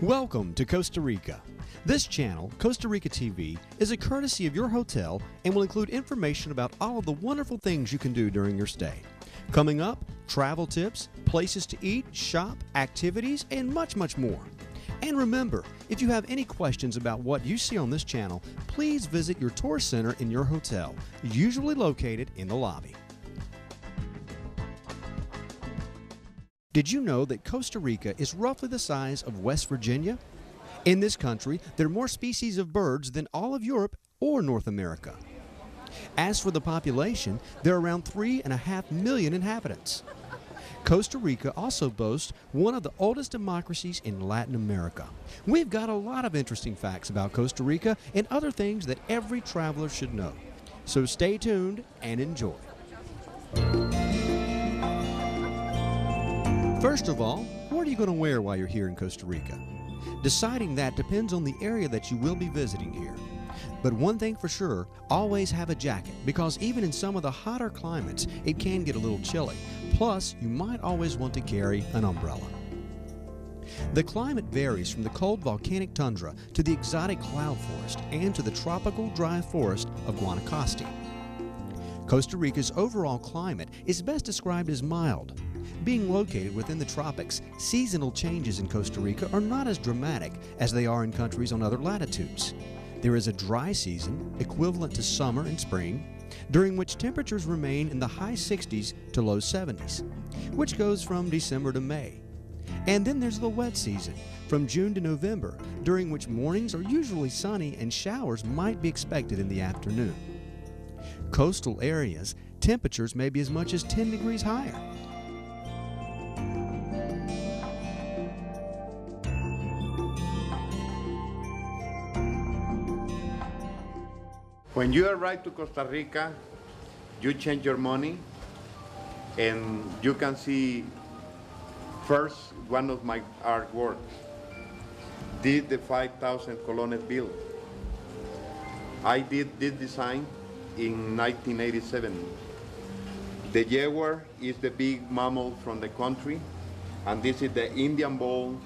Welcome to Costa Rica. This channel, Costa Rica TV, is a courtesy of your hotel and will include information about all of the wonderful things you can do during your stay. Coming up, travel tips, places to eat, shop, activities, and much, much more. And remember, if you have any questions about what you see on this channel, please visit your tour center in your hotel, usually located in the lobby. Did you know that Costa Rica is roughly the size of West Virginia? In this country, there are more species of birds than all of Europe or North America. As for the population, there are around 3.5 million inhabitants. Costa Rica also boasts one of the oldest democracies in Latin America. We've got a lot of interesting facts about Costa Rica and other things that every traveler should know. So stay tuned and enjoy. First of all, what are you going to wear while you're here in Costa Rica? Deciding that depends on the area that you will be visiting here. But one thing for sure, always have a jacket, because even in some of the hotter climates, it can get a little chilly. Plus, you might always want to carry an umbrella. The climate varies from the cold volcanic tundra to the exotic cloud forest and to the tropical dry forest of Guanacaste. Costa Rica's overall climate is best described as mild. Being located within the tropics, seasonal changes in Costa Rica are not as dramatic as they are in countries on other latitudes. There is a dry season, equivalent to summer and spring, during which temperatures remain in the high 60s to low 70s, which goes from December to May. And then there's the wet season, from June to November, during which mornings are usually sunny and showers might be expected in the afternoon. Coastal areas, temperatures may be as much as 10 degrees higher. When you arrive to Costa Rica, you change your money, and you can see first one of my artworks. This is the 5,000 colones bill. I did this design in 1987. The jaguar is the big mammal from the country, and this is the Indian bull.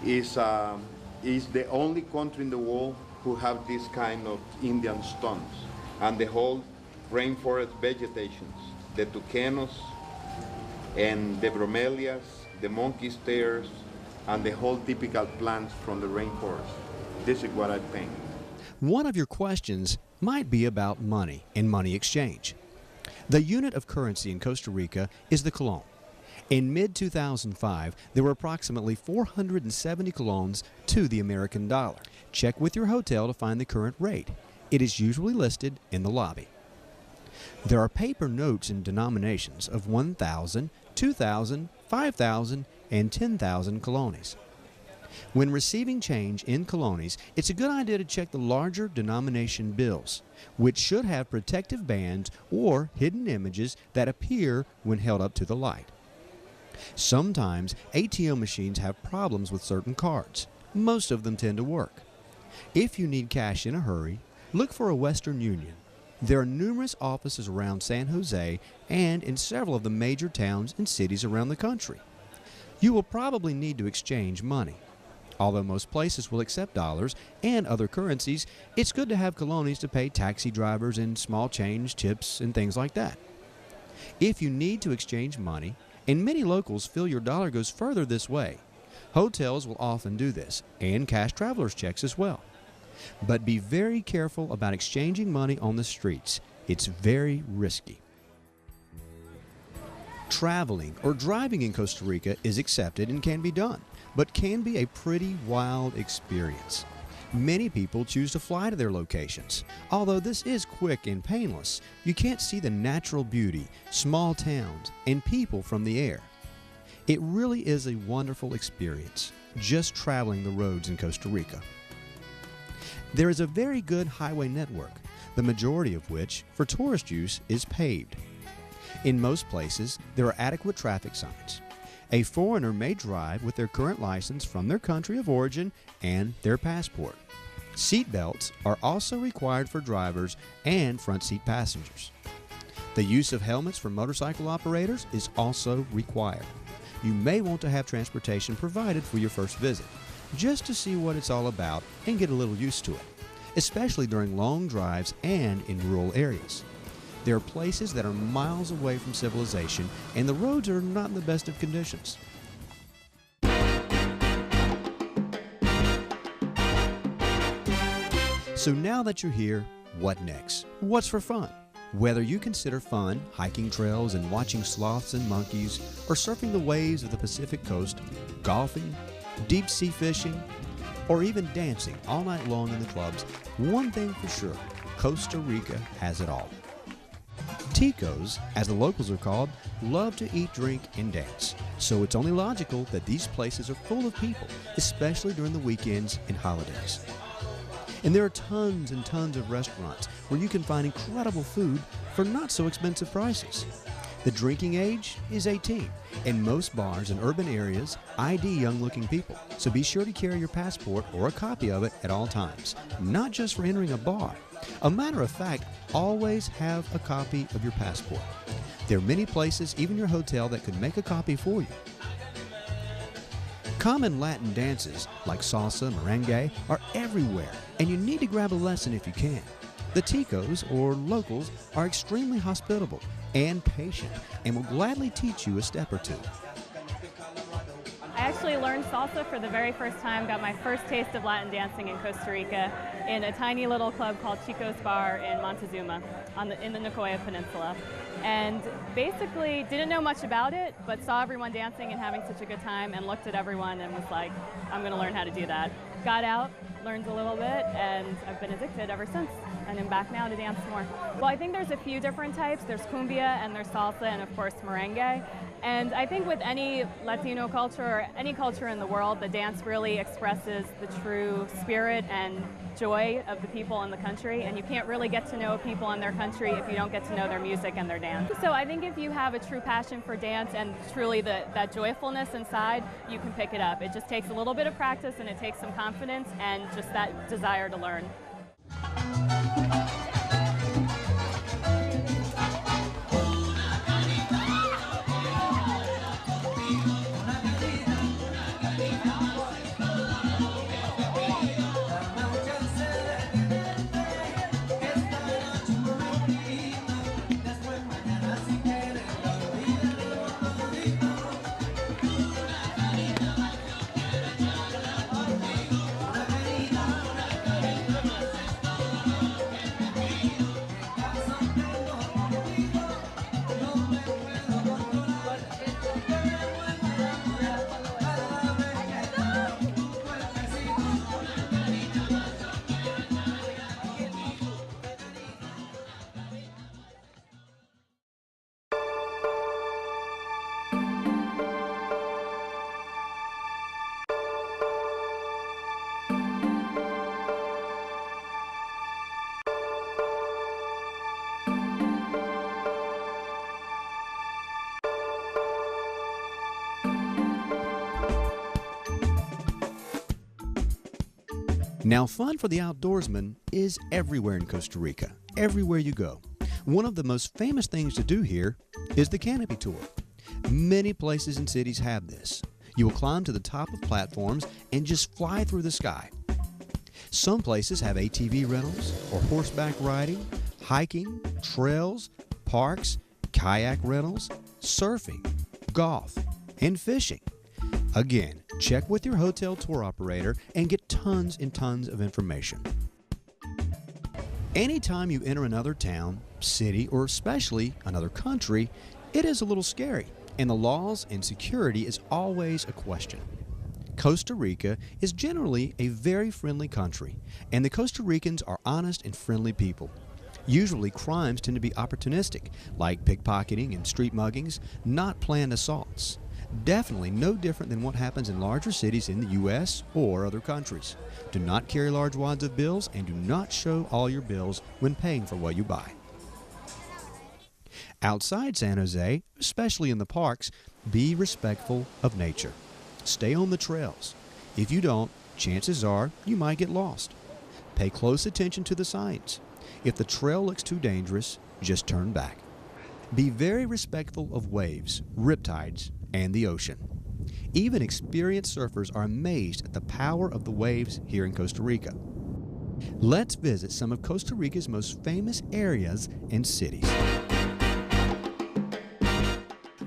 Is the only country in the world who have this kind of Indian stones, and the whole rainforest vegetations, the tucanos and the bromelias, the monkey stairs, and the whole typical plants from the rainforest. This is what I paint. One of your questions might be about money and money exchange. The unit of currency in Costa Rica is the colón. In mid-2005, there were approximately 470 colones to the American dollar. Check with your hotel to find the current rate. It is usually listed in the lobby. There are paper notes in denominations of 1,000, 2,000, 5,000, and 10,000 colones. When receiving change in colones, it's a good idea to check the larger denomination bills, which should have protective bands or hidden images that appear when held up to the light. Sometimes ATM machines have problems with certain cards. Most of them tend to work. If you need cash in a hurry, look for a Western Union. There are numerous offices around San Jose and in several of the major towns and cities around the country. You will probably need to exchange money. Although most places will accept dollars and other currencies, it's good to have colones to pay taxi drivers and small change, tips, and things like that. If you need to exchange money, and many locals feel your dollar goes further this way. Hotels will often do this, and cash traveler's checks as well. But be very careful about exchanging money on the streets. It's very risky. Traveling or driving in Costa Rica is accepted and can be done, but can be a pretty wild experience. Many people choose to fly to their locations. Although this is quick and painless, you can't see the natural beauty, small towns, and people from the air. It really is a wonderful experience, just traveling the roads in Costa Rica. There is a very good highway network, the majority of which, for tourist use, is paved. In most places, there are adequate traffic signs. A foreigner may drive with their current license from their country of origin and their passport. Seat belts are also required for drivers and front seat passengers. The use of helmets for motorcycle operators is also required. You may want to have transportation provided for your first visit, just to see what it's all about and get a little used to it, especially during long drives and in rural areas. There are places that are miles away from civilization, and the roads are not in the best of conditions. So now that you're here, what next? What's for fun? Whether you consider fun hiking trails and watching sloths and monkeys, or surfing the waves of the Pacific coast, golfing, deep sea fishing, or even dancing all night long in the clubs, one thing for sure, Costa Rica has it all. Ticos, as the locals are called, love to eat, drink, and dance. So it's only logical that these places are full of people, especially during the weekends and holidays. And there are tons and tons of restaurants where you can find incredible food for not so expensive prices. The drinking age is 18, and most bars in urban areas ID young-looking people. So be sure to carry your passport or a copy of it at all times, not just for entering a bar. A matter of fact, always have a copy of your passport. There are many places, even your hotel, that could make a copy for you. Common Latin dances like salsa, merengue are everywhere, and you need to grab a lesson if you can. The Ticos, or locals, are extremely hospitable and patient and will gladly teach you a step or two. I actually learned salsa for the very first time, got my first taste of Latin dancing in Costa Rica in a tiny little club called Chico's Bar in Montezuma in the Nicoya Peninsula. And basically didn't know much about it, but saw everyone dancing and having such a good time and looked at everyone and was like, I'm going to learn how to do that. Got out, learned a little bit, and I've been addicted ever since. And I'm back now to dance more. Well, I think there's a few different types. There's cumbia and there's salsa and of course merengue. And I think with any Latino culture or any culture in the world, the dance really expresses the true spirit and joy of the people in the country. And you can't really get to know people in their country if you don't get to know their music and their dance. So I think if you have a true passion for dance and truly that joyfulness inside, you can pick it up. It just takes a little bit of practice and it takes some confidence and just that desire to learn. Now, fun for the outdoorsman is everywhere in Costa Rica, everywhere you go. One of the most famous things to do here is the canopy tour. Many places and cities have this. You will climb to the top of platforms and just fly through the sky. Some places have ATV rentals or horseback riding, hiking, trails, parks, kayak rentals, surfing, golf, and fishing. Again, check with your hotel tour operator and get tons and tons of information. Anytime you enter another town, city, or especially another country, it is a little scary, and the laws and security is always a question. Costa Rica is generally a very friendly country, and the Costa Ricans are honest and friendly people. Usually, crimes tend to be opportunistic, like pickpocketing and street muggings, not planned assaults. Definitely no different than what happens in larger cities in the U.S. or other countries. Do not carry large wads of bills and do not show all your bills when paying for what you buy. Outside San Jose, especially in the parks, be respectful of nature. Stay on the trails. If you don't, chances are you might get lost. Pay close attention to the signs. If the trail looks too dangerous, just turn back. Be very respectful of waves, riptides, and the ocean. Even experienced surfers are amazed at the power of the waves here in Costa Rica. Let's visit some of Costa Rica's most famous areas and cities.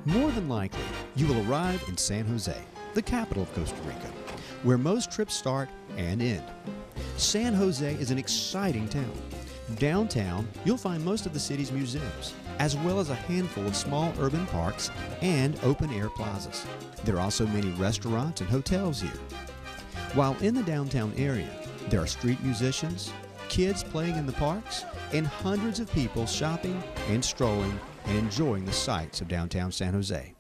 More than likely, you will arrive in San Jose, the capital of Costa Rica, where most trips start and end. San Jose is an exciting town. Downtown, you'll find most of the city's museums, as well as a handful of small urban parks and open-air plazas. There are also many restaurants and hotels here. While in the downtown area, there are street musicians, kids playing in the parks, and hundreds of people shopping and strolling and enjoying the sights of downtown San Jose.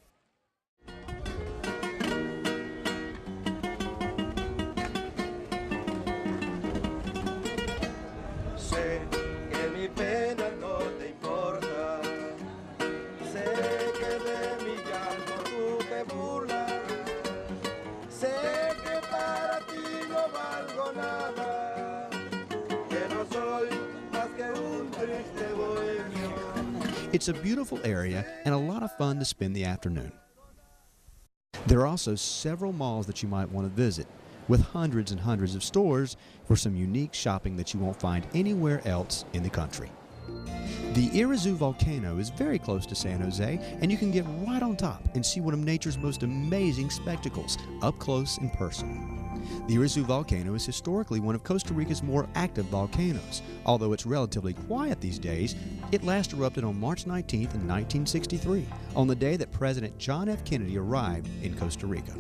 It's a beautiful area and a lot of fun to spend the afternoon. There are also several malls that you might want to visit, with hundreds and hundreds of stores for some unique shopping that you won't find anywhere else in the country. The Irazu volcano is very close to San Jose, and you can get right on top and see one of nature's most amazing spectacles up close and personal. The Irazu volcano is historically one of Costa Rica's more active volcanoes. Although it's relatively quiet these days, it last erupted on March 19th in 1963, on the day that President John F. Kennedy arrived in Costa Rica.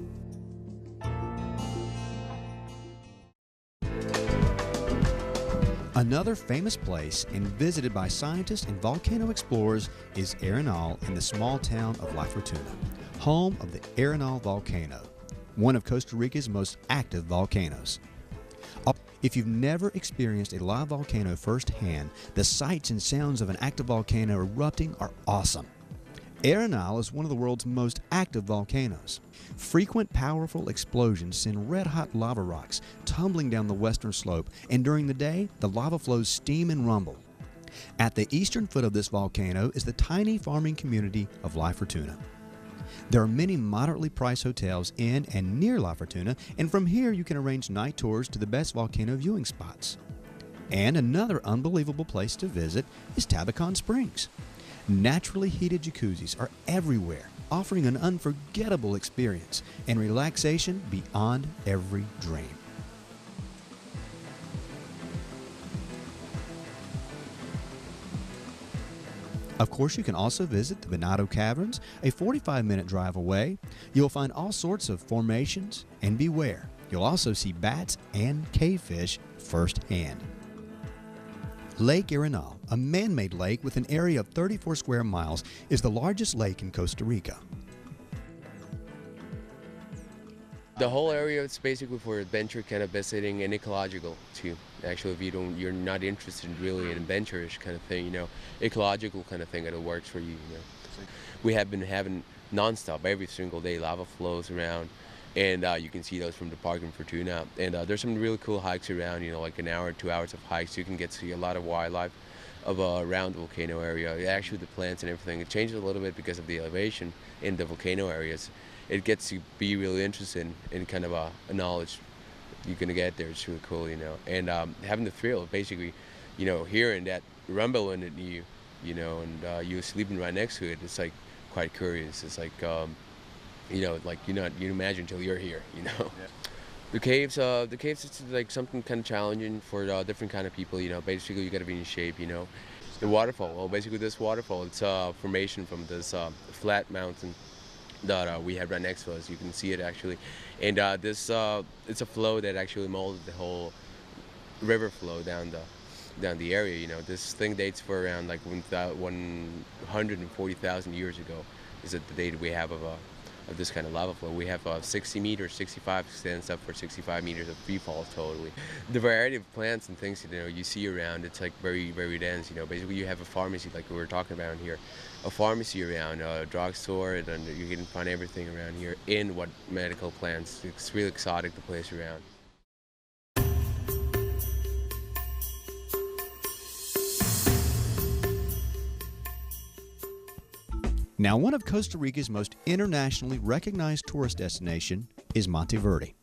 Another famous place and visited by scientists and volcano explorers is Arenal in the small town of La Fortuna, home of the Arenal volcano, one of Costa Rica's most active volcanoes. If you've never experienced a live volcano firsthand, the sights and sounds of an active volcano erupting are awesome. Arenal is one of the world's most active volcanoes. Frequent powerful explosions send red-hot lava rocks tumbling down the western slope, and during the day, the lava flows steam and rumble. At the eastern foot of this volcano is the tiny farming community of La Fortuna. There are many moderately priced hotels in and near La Fortuna, and from here you can arrange night tours to the best volcano viewing spots. And another unbelievable place to visit is Tabacon Springs. Naturally heated jacuzzis are everywhere, offering an unforgettable experience and relaxation beyond every dream. Of course, you can also visit the Venado Caverns, a 45-minute drive away. You'll find all sorts of formations, and beware, you'll also see bats and cavefish firsthand. Lake Arenal, a man-made lake with an area of 34 square miles, is the largest lake in Costa Rica. The whole area is basically for adventure kind of visiting and ecological too. Actually, if you're not interested really in adventurous kind of thing, ecological kind of thing that works for you. We have been having nonstop every single day lava flows around, and you can see those from the park in Fortuna. And there's some really cool hikes around, like an hour, 2 hours of hikes. You can get to see a lot of wildlife around the volcano area. Actually, the plants and everything, it changes a little bit because of the elevation in the volcano areas. It gets to be really interested in kind of a knowledge you're gonna get there. It's really cool, and having the thrill of basically, hearing that rumble in it, and you sleeping right next to it. It's like quite curious. It's like you know, like you imagine until you're here, you know. Yeah. The caves is like something kind of challenging for different kind of people, you know. Basically, you got to be in shape, you know. The waterfall, well, basically this waterfall, it's a formation from this flat mountain that we have right next to us. You can see it actually, and it's a flow that actually molded the whole river flow down the area. You know, this thing dates for around like 140,000 years ago. Is it the date we have of this kind of lava flow? We have 60 meters, 65 stands up for 65 meters of free falls totally. The variety of plants and things, you know, you see around, it's like very, very dense. You know, basically you have a pharmacy like we were talking about here, a pharmacy around, a drugstore, and you can find everything around here in what medical plants. It's really exotic, the place around. Now, one of Costa Rica's most internationally recognized tourist destination is Monteverde.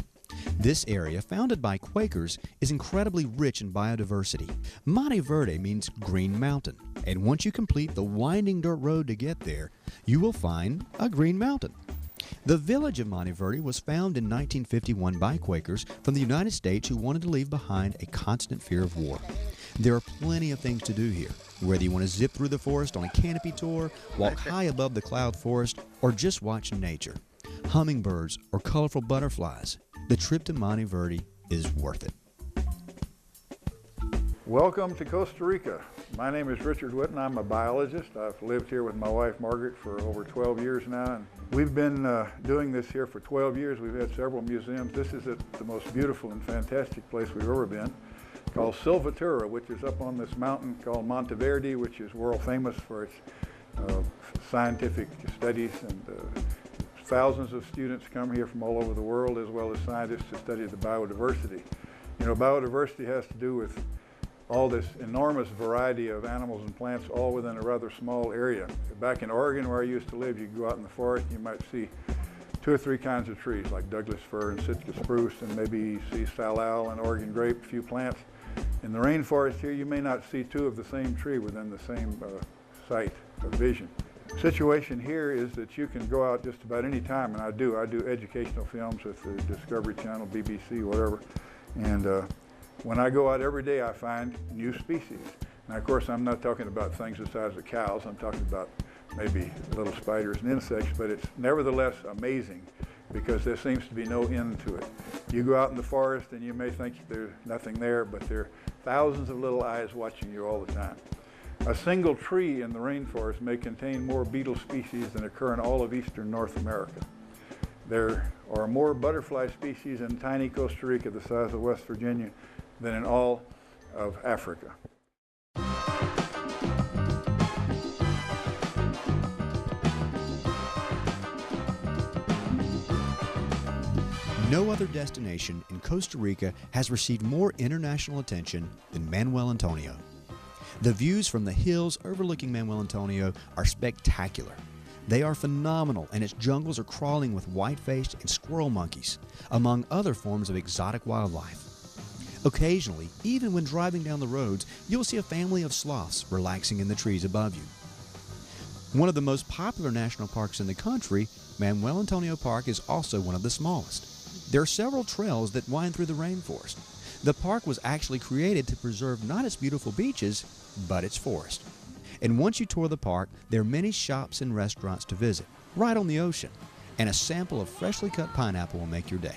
This area, founded by Quakers, is incredibly rich in biodiversity. Monteverde means green mountain, and once you complete the winding dirt road to get there, you will find a green mountain. The village of Monteverde was founded in 1951 by Quakers from the United States who wanted to leave behind a constant fear of war. There are plenty of things to do here, whether you want to zip through the forest on a canopy tour, walk high above the cloud forest, or just watch nature. Hummingbirds or colorful butterflies. The trip to Monteverde is worth it. Welcome to Costa Rica. My name is Richard Whitten. I'm a biologist. I've lived here with my wife Margaret for over 12 years now. And we've been doing this here for 12 years. We've had several museums. This is the most beautiful and fantastic place we've ever been, called Silvatura, which is up on this mountain called Monteverde, which is world famous for its scientific studies. And thousands of students come here from all over the world, as well as scientists, to study the biodiversity. You know, biodiversity has to do with all this enormous variety of animals and plants all within a rather small area. Back in Oregon, where I used to live, you go out in the forest, you might see 2 or 3 kinds of trees, like Douglas fir and Sitka spruce, and maybe see salal and Oregon grape, a few plants. In the rainforest here, you may not see 2 of the same tree within the same site of vision. The situation here is that you can go out just about any time, and I do educational films with the Discovery Channel, BBC, whatever, and when I go out every day, I find new species. Now, of course, I'm not talking about things the size of cows. I'm talking about maybe little spiders and insects, but it's nevertheless amazing because there seems to be no end to it. You go out in the forest and you may think there's nothing there, but there are thousands of little eyes watching you all the time. A single tree in the rainforest may contain more beetle species than occur in all of eastern North America. There are more butterfly species in tiny Costa Rica, the size of West Virginia, than in all of Africa. No other destination in Costa Rica has received more international attention than Manuel Antonio. The views from the hills overlooking Manuel Antonio are spectacular. They are phenomenal, and its jungles are crawling with white-faced and squirrel monkeys, among other forms of exotic wildlife. Occasionally, even when driving down the roads, you'll see a family of sloths relaxing in the trees above you. One of the most popular national parks in the country, Manuel Antonio Park is also one of the smallest. There are several trails that wind through the rainforest. The park was actually created to preserve not its beautiful beaches, but its forest. And once you tour the park, there are many shops and restaurants to visit, right on the ocean, and a sample of freshly cut pineapple will make your day.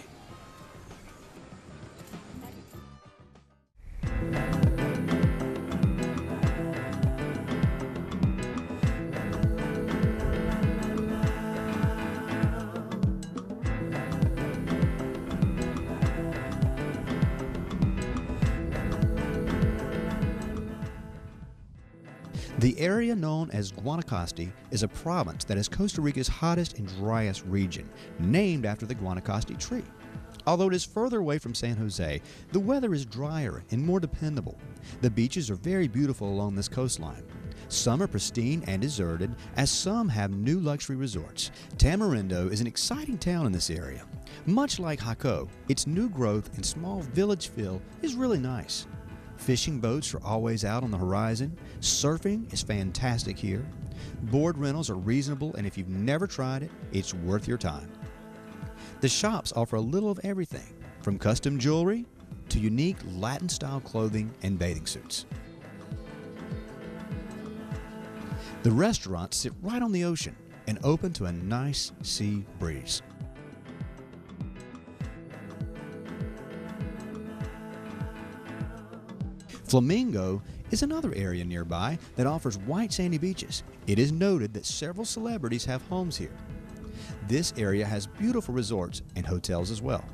The area known as Guanacaste is a province that is Costa Rica's hottest and driest region, named after the Guanacaste tree. Although it is further away from San Jose, the weather is drier and more dependable. The beaches are very beautiful along this coastline. Some are pristine and deserted, as some have new luxury resorts. Tamarindo is an exciting town in this area. Much like Jaco, its new growth and small village feel is really nice. Fishing boats are always out on the horizon. Surfing is fantastic here. Board rentals are reasonable, and if you've never tried it, it's worth your time. The shops offer a little of everything, from custom jewelry to unique Latin-style clothing and bathing suits. The restaurants sit right on the ocean and open to a nice sea breeze. Flamingo is another area nearby that offers white sandy beaches. It is noted that several celebrities have homes here. This area has beautiful resorts and hotels as well.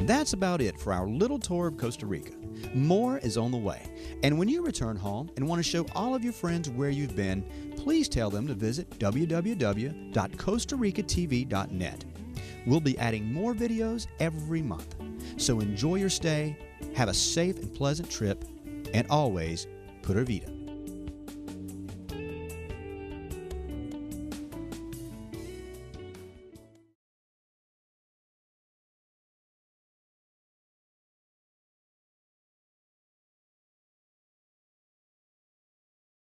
That's about it for our little tour of Costa Rica. More is on the way. And when you return home and want to show all of your friends where you've been, please tell them to visit www.CostaricTV.net. We'll be adding more videos every month. So enjoy your stay, have a safe and pleasant trip, and always Pura Vida.